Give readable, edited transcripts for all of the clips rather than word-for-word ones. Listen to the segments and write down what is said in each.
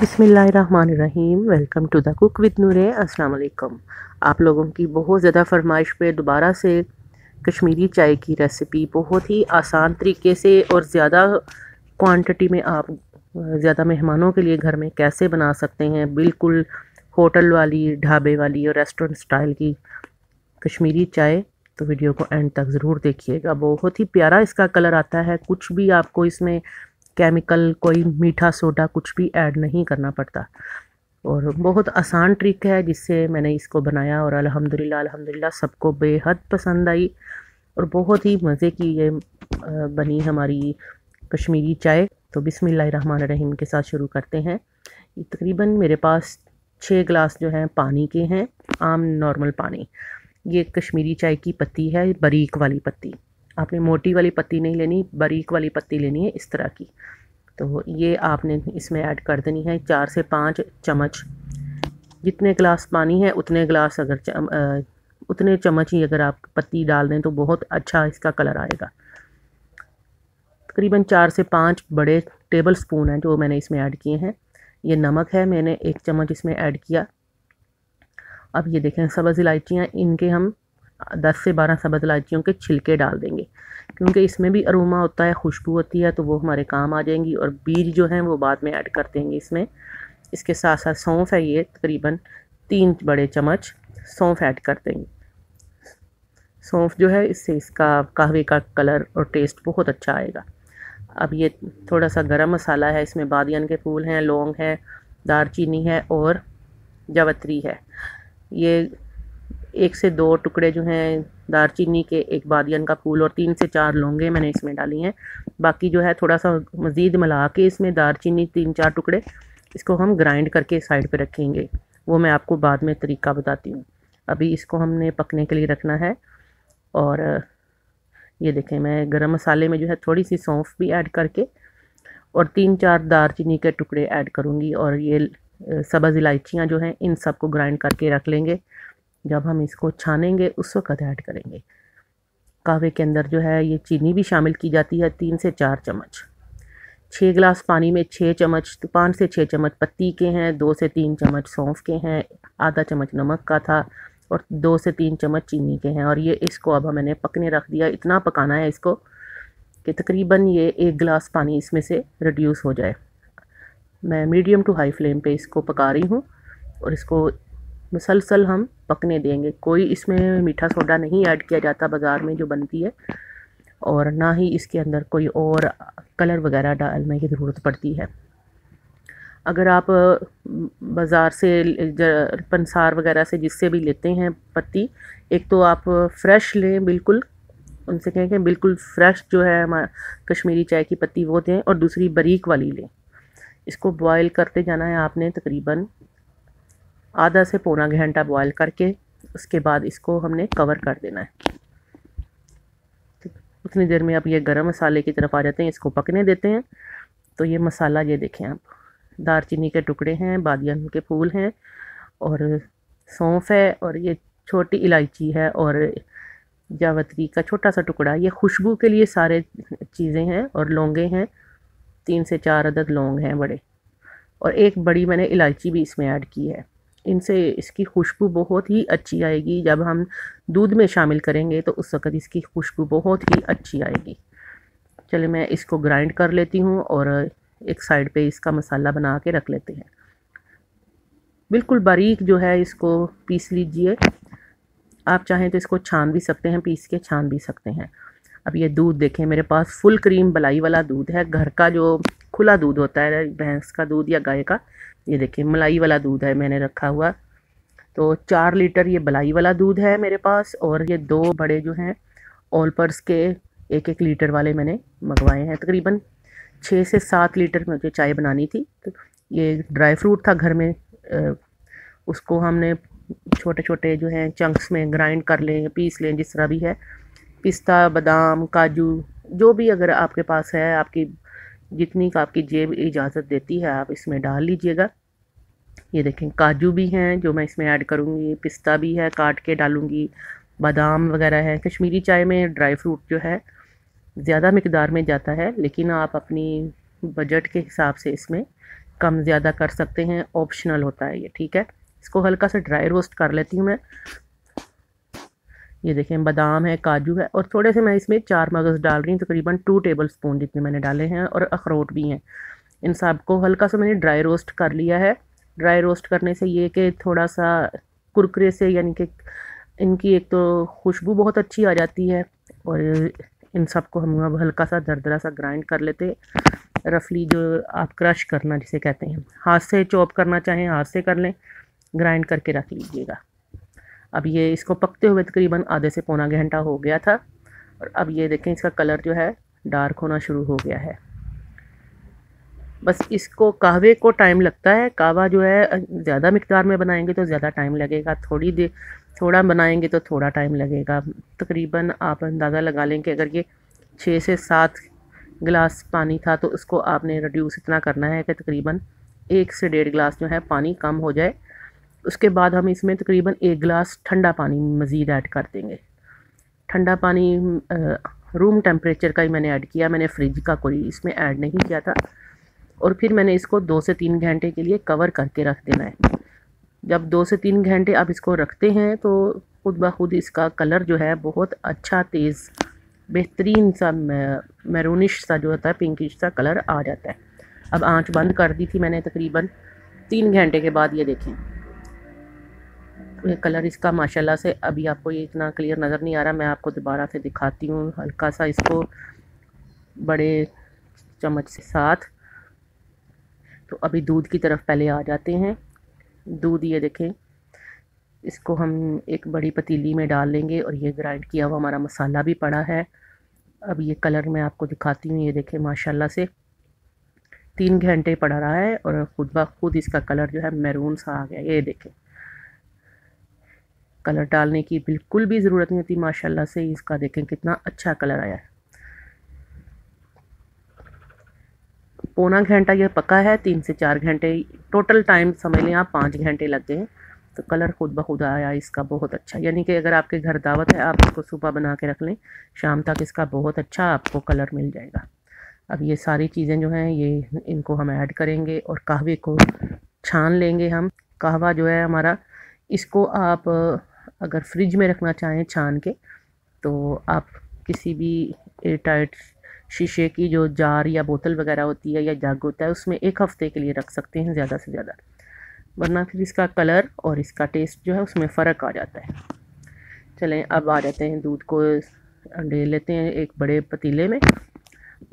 बिस्मिल्लाहिर्रहमानिर्रहीम। Welcome to the cook with Noore. अस्सलाम वालेकुम। आप लोगों की बहुत ज़्यादा फरमाइश पे दोबारा से कश्मीरी चाय की रेसिपी बहुत ही आसान तरीके से और ज़्यादा क्वांटिटी में आप ज़्यादा मेहमानों के लिए घर में कैसे बना सकते हैं, बिल्कुल होटल वाली, ढाबे वाली और रेस्टोरेंट स्टाइल की कश्मीरी चाय। तो वीडियो को एंड तक ज़रूर देखिएगा। बहुत ही प्यारा इसका कलर आता है, कुछ भी आपको इसमें केमिकल, कोई मीठा सोडा कुछ भी ऐड नहीं करना पड़ता और बहुत आसान ट्रिक है जिससे मैंने इसको बनाया और अल्हम्दुलिल्लाह सबको बेहद पसंद आई और बहुत ही मज़े की ये बनी हमारी कश्मीरी चाय। तो बिस्मिल्लाहिर्रहमानिर्रहीम के साथ शुरू करते हैं। तकरीबन मेरे पास 6 गिलास जो हैं पानी के हैं, आम नॉर्मल पानी। ये कश्मीरी चाय की पत्ती है, बारीक वाली पत्ती। आपने मोटी वाली पत्ती नहीं लेनी, बारीक वाली पत्ती लेनी है इस तरह की। तो ये आपने इसमें ऐड कर देनी है 4 से 5 चम्मच। जितने गिलास पानी है उतने गिलास उतने चम्मच ही अगर आप पत्ती डाल दें तो बहुत अच्छा इसका कलर आएगा। तकरीबन 4 से 5 बड़े टेबल स्पून हैं जो मैंने इसमें ऐड किए हैं। ये नमक है, मैंने 1 चम्मच इसमें ऐड किया। अब ये देखें सब्ज़ इलायचियाँ, इनके हम 10 से 12 सब्ज़ इलायचियों के छिलके डाल देंगे क्योंकि इसमें भी अरोमा होता है, खुशबू होती है, तो वो हमारे काम आ जाएंगी। और बीज जो हैं वो बाद में ऐड कर देंगे इसमें। इसके साथ साथ सौंफ है, ये तकरीबन 3 बड़े चम्मच सौंफ ऐड कर देंगे। सौंफ जो है इससे इसका कहवे का कलर और टेस्ट बहुत अच्छा आएगा। अब ये थोड़ा सा गरम मसाला है, इसमें बादियान के फूल हैं, लौंग है, दारचीनी है और जावित्री है। ये 1 से 2 टुकड़े जो हैं दारचीनी के, 1 बादियान का फूल और 3 से 4 लौंगे मैंने इसमें डाली हैं। बाकी जो है थोड़ा सा मज़ीद मिला के इसमें दारचीनी 3-4 टुकड़े, इसको हम ग्राइंड करके साइड पे रखेंगे। वो मैं आपको बाद में तरीका बताती हूँ। अभी इसको हमने पकने के लिए रखना है। और ये देखें मैं गरम मसाले में जो है थोड़ी सी सौंफ भी ऐड करके और 3-4 दारचीनी के टुकड़े ऐड करूँगी। और ये सब्ज़ इलायचियाँ जो हैं इन सबको ग्राइंड करके रख लेंगे। जब हम इसको छानेंगे उस वक्त ऐड करेंगे। कहवे के अंदर जो है ये चीनी भी शामिल की जाती है, 3 से 4 चम्मच। 6 गिलास पानी में 6 चम्मच, तो 5 से 6 चम्मच पत्ती के हैं, 2 से 3 चम्मच सौंफ के हैं, आधा चम्मच नमक का था और 2 से 3 चम्मच चीनी के हैं। और ये इसको अब मैंने पकने रख दिया। इतना पकाना है इसको कि तकरीबन ये 1 गिलास पानी इसमें से रिड्यूस हो जाए। मैं मीडियम टू हाई फ्लेम पे इसको पका रही हूँ और इसको मुसलसल हम पकने देंगे। कोई इसमें मीठा सोडा नहीं ऐड किया जाता बाज़ार में जो बनती है, और ना ही इसके अंदर कोई और कलर वगैरह डालने की ज़रूरत पड़ती है। अगर आप बाज़ार से पंसार वगैरह से जिससे भी लेते हैं पत्ती, एक तो आप फ्रेश लें, बिल्कुल उनसे कहें कि बिल्कुल फ्रेश जो है हमारा कश्मीरी चाय की पत्ती वो दें, और दूसरी बारीक वाली लें। इसको बॉयल करते जाना है आपने, तकरीबन आधा से पौना घंटा बॉयल करके उसके बाद इसको हमने कवर कर देना है। उतनी देर में अब ये गरम मसाले की तरफ आ जाते हैं, इसको पकने देते हैं। तो ये मसाला ये देखें आप, दारचीनी के टुकड़े हैं, बादियान के फूल हैं और सौंफ है और ये छोटी इलायची है और जावित्री का छोटा सा टुकड़ा। ये खुशबू के लिए सारे चीज़ें हैं और लौंगे हैं, 3 से 4 अदद लौंग हैं बड़े, और 1 बड़ी मैंने इलायची भी इसमें ऐड की है। इनसे इसकी खुशबू बहुत ही अच्छी आएगी। जब हम दूध में शामिल करेंगे तो उस वक़्त इसकी खुशबू बहुत ही अच्छी आएगी। चलिए मैं इसको ग्राइंड कर लेती हूँ और एक साइड पे इसका मसाला बना के रख लेते हैं। बिल्कुल बारीक जो है इसको पीस लीजिए। आप चाहें तो इसको छान भी सकते हैं, पीस के छान भी सकते हैं। अब ये दूध देखें, मेरे पास फुल क्रीम मलाई वाला दूध है, घर का जो खुला दूध होता है, भैंस का दूध या गाय का। ये देखिए मलाई वाला दूध है मैंने रखा हुआ। तो 4 लीटर ये मलाई वाला दूध है मेरे पास, और ये 2 बड़े जो हैं ऑलपर्स के 1-1 लीटर वाले मैंने मंगवाए हैं। तकरीबन 6 से 7 लीटर मुझे चाय बनानी थी। तो ये ड्राई फ्रूट था घर में, उसको हमने छोटे छोटे जो हैं चंक्स में ग्राइंड कर लें, पीस लें, जिस तरह भी है। पिस्ता, बादाम, काजू, जो भी अगर आपके पास है, आपकी जितनी का आपकी जेब इजाज़त देती है आप इसमें डाल लीजिएगा। ये देखें काजू भी हैं जो मैं इसमें ऐड करूँगी, पिस्ता भी है काट के डालूँगी, बादाम वगैरह है। कश्मीरी चाय में ड्राई फ्रूट जो है ज़्यादा मिकदार में जाता है, लेकिन आप अपनी बजट के हिसाब से इसमें कम ज़्यादा कर सकते हैं, ऑप्शनल होता है ये, ठीक है। इसको हल्का सा ड्राई रोस्ट कर लेती हूँ मैं। ये देखें बादाम है, काजू है, और थोड़े से मैं इसमें 4 मगज़ डाल रही हूँ, तकरीबन 2 टेबल स्पून जितने मैंने डाले हैं, और अखरोट भी हैं। इन सब को हल्का सा मैंने ड्राई रोस्ट कर लिया है। ड्राई रोस्ट करने से ये कि थोड़ा सा कुरकुरे से, यानी कि इनकी एक तो खुशबू बहुत अच्छी आ जाती है, और इन सब को हम अब हल्का सा दरदरा सा ग्राइंड कर लेते, रफली जो आप क्रश करना जिसे कहते हैं, हाथ से चॉप करना चाहें हाथ से कर लें, ग्राइंड करके रख लीजिएगा। अब ये इसको पकते हुए तकरीबन आधे से पौना घंटा हो गया था, और अब ये देखें इसका कलर जो है डार्क होना शुरू हो गया है। बस इसको कहवे को टाइम लगता है, कहवा जो है ज़्यादा मिकदार में बनाएंगे तो ज़्यादा टाइम लगेगा, थोड़ा बनाएंगे तो थोड़ा टाइम लगेगा। तकरीबन आप अंदाज़ा लगा लें कि अगर ये 6 से 7 गिलास पानी था तो उसको आपने रिड्यूस इतना करना है कि तकरीबन 1 से 1.5 गिलास जो है पानी कम हो जाए। उसके बाद हम इसमें तकरीबन 1 गिलास ठंडा पानी मज़ीद ऐड कर देंगे। ठंडा पानी रूम टेम्परेचर का ही मैंने ऐड किया, मैंने फ्रिज का कोई इसमें ऐड नहीं किया था। और फिर मैंने इसको 2 से 3 घंटे के लिए कवर करके रख देना है। जब 2 से 3 घंटे आप इसको रखते हैं तो खुद ब खुद इसका कलर जो है बहुत अच्छा तेज़ बेहतरीन सा मैरूनिश सा जो होता है, पिंकिश सा कलर आ जाता है। अब आंच बंद कर दी थी मैंने तकरीबन 3 घंटे के बाद। ये देखें ये कलर इसका माशाल्लाह से, अभी आपको ये इतना क्लियर नज़र नहीं आ रहा, मैं आपको दोबारा से दिखाती हूँ। हल्का सा इसको बड़े चम्मच से साथ, तो अभी दूध की तरफ पहले आ जाते हैं। दूध ये देखें, इसको हम एक बड़ी पतीली में डाल लेंगे, और ये ग्राइंड किया हुआ हमारा मसाला भी पड़ा है। अब ये कलर मैं आपको दिखाती हूँ, ये देखें माशाल्लाह से 3 घंटे पड़ा रहा है, और खुद ब खुद इसका कलर जो है मैरून सा आ गया। ये देखें कलर डालने की बिल्कुल भी ज़रूरत नहीं होती, माशाल्लाह से इसका देखें कितना अच्छा कलर आया है। पौना घंटा ये पका है, 3 से 4 घंटे टोटल टाइम समझ लें आप, 5 घंटे लग गए हैं। तो कलर खुद ब खुद आया इसका बहुत अच्छा, यानी कि अगर आपके घर दावत है आप इसको सुबह बना के रख लें, शाम तक इसका बहुत अच्छा आपको कलर मिल जाएगा। अब ये सारी चीज़ें जो हैं ये इनको हम ऐड करेंगे, और कहवे को छान लेंगे हम। कहवा जो है हमारा, इसको आप अगर फ्रिज में रखना चाहें छान के, तो आप किसी भी एयरटाइट शीशे की जो जार या बोतल वगैरह होती है या जग होता है उसमें 1 हफ़्ते के लिए रख सकते हैं ज़्यादा से ज़्यादा, वरना फिर इसका कलर और इसका टेस्ट जो है उसमें फ़र्क आ जाता है। चलें अब आ जाते हैं, दूध को ले लेते हैं एक बड़े पतीले में।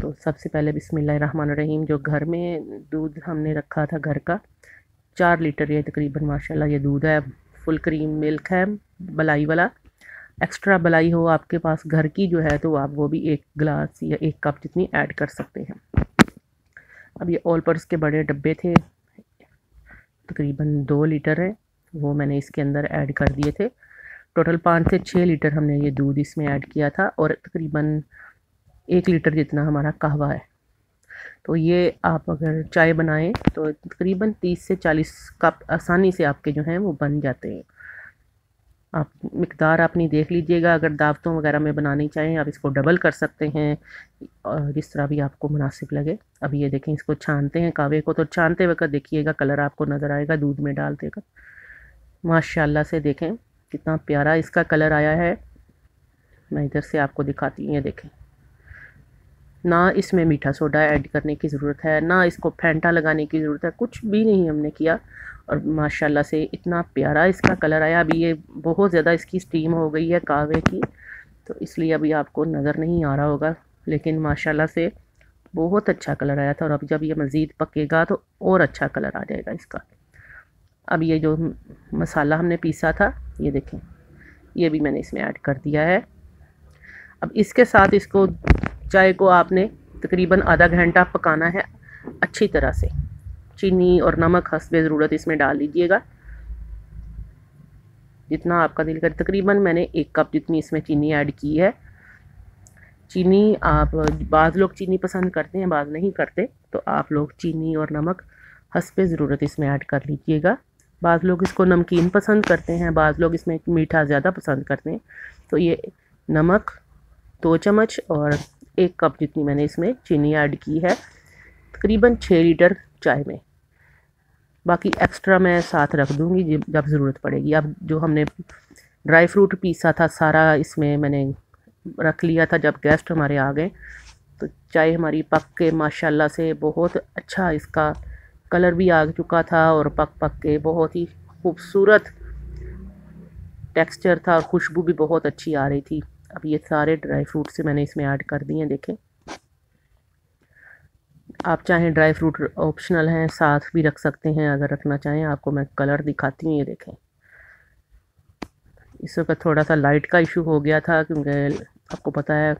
तो सबसे पहले बिस्मिल्लाहिर्रहमानिर्रहीम, जो घर में दूध हमने रखा था घर का 4 लीटर ये तकरीबन माशाल्लाह ये दूध है, फुल क्रीम मिल्क है, मलाई वाला। एक्स्ट्रा मलाई हो आपके पास घर की जो है तो आप वो भी 1 गिलास या 1 कप जितनी ऐड कर सकते हैं। अब ये ऑल पर्स के बड़े डब्बे थे, तकरीबन 2 लीटर है, वो मैंने इसके अंदर ऐड कर दिए थे। टोटल 5 से 6 लीटर हमने ये दूध इसमें ऐड किया था, और तकरीबन 1 लीटर जितना हमारा कहवा है। तो ये आप अगर चाय बनाएं तो तकरीबन 30 से 40 कप आसानी से आपके जो हैं वो बन जाते हैं। आप मिकदार अपनी देख लीजिएगा, अगर दावतों वगैरह में बनानी चाहें आप इसको डबल कर सकते हैं, और जिस तरह भी आपको मुनासिब लगे। अब ये देखें इसको छानते हैं कहवे को, तो छानते वक्त देखिएगा कलर आपको नज़र आएगा दूध में डालते वक्त। माशाल्लाह से देखें कितना प्यारा इसका कलर आया है। मैं इधर से आपको दिखाती हूँ, ये देखें ना इसमें मीठा सोडा ऐड करने की ज़रूरत है, ना इसको फेंटा लगाने की ज़रूरत है, कुछ भी नहीं हमने किया, और माशाल्लाह से इतना प्यारा इसका कलर आया। अभी ये बहुत ज़्यादा इसकी स्टीम हो गई है कहवे की, तो इसलिए अभी आपको नज़र नहीं आ रहा होगा, लेकिन माशाल्लाह से बहुत अच्छा कलर आया था। और अब जब ये मज़ीद पकेगा तो और अच्छा कलर आ जाएगा इसका। अब ये जो मसाला हमने पीसा था ये देखें, ये भी मैंने इसमें ऐड कर दिया है। अब इसके साथ इसको चाय को आपने तकरीबन आधा घंटा पकाना है अच्छी तरह से। चीनी और नमक हस्बे ज़रूरत इसमें डाल लीजिएगा, जितना आपका दिल करे। तकरीबन मैंने 1 कप जितनी इसमें चीनी ऐड की है। चीनी आप, बाज़ लोग चीनी पसंद करते हैं बाज़ नहीं करते, तो आप लोग चीनी और नमक हस्बे ज़रूरत इसमें ऐड कर लीजिएगा। बाज़ लोग इसको नमकीन पसंद करते हैं, बाज़ लोग इसमें मीठा ज़्यादा पसंद करते हैं। तो ये नमक 2 चम्मच और 1 कप जितनी मैंने इसमें चीनी ऐड की है, तकरीबन 6 लीटर चाय में। बाकी एक्स्ट्रा मैं साथ रख दूँगी जब ज़रूरत पड़ेगी। अब जो हमने ड्राई फ्रूट पीसा था सारा इसमें मैंने रख लिया था। जब गेस्ट हमारे आ गए तो चाय हमारी पक के माशाल्लाह से बहुत अच्छा इसका कलर भी आ चुका था और पक के बहुत ही खूबसूरत टेक्सचर था और खुशबू भी बहुत अच्छी आ रही थी। अब ये सारे ड्राई फ्रूट से मैंने इसमें ऐड कर दिए हैं। देखें, आप चाहें ड्राई फ्रूट ऑप्शनल हैं, साथ भी रख सकते हैं अगर रखना चाहें। आपको मैं कलर दिखाती हूँ। ये देखें, इस वक्त थोड़ा सा लाइट का इशू हो गया था क्योंकि आपको पता है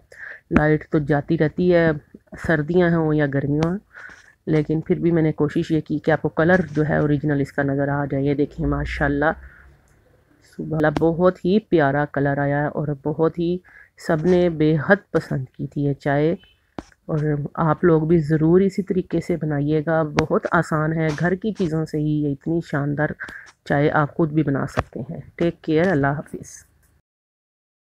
लाइट तो जाती रहती है, सर्दियां हों या गर्मियाँ हों, लेकिन फिर भी मैंने कोशिश ये की कि आपको कलर जो है ओरिजिनल इसका नज़र आ जाए। ये देखें माशाल्लाह सुबह बहुत ही प्यारा कलर आया है और बहुत ही सबने बेहद पसंद की थी ये चाय। और आप लोग भी ज़रूर इसी तरीके से बनाइएगा, बहुत आसान है, घर की चीज़ों से ही ये इतनी शानदार चाय आप खुद भी बना सकते हैं। टेक केयर, अल्लाह हाफिज़।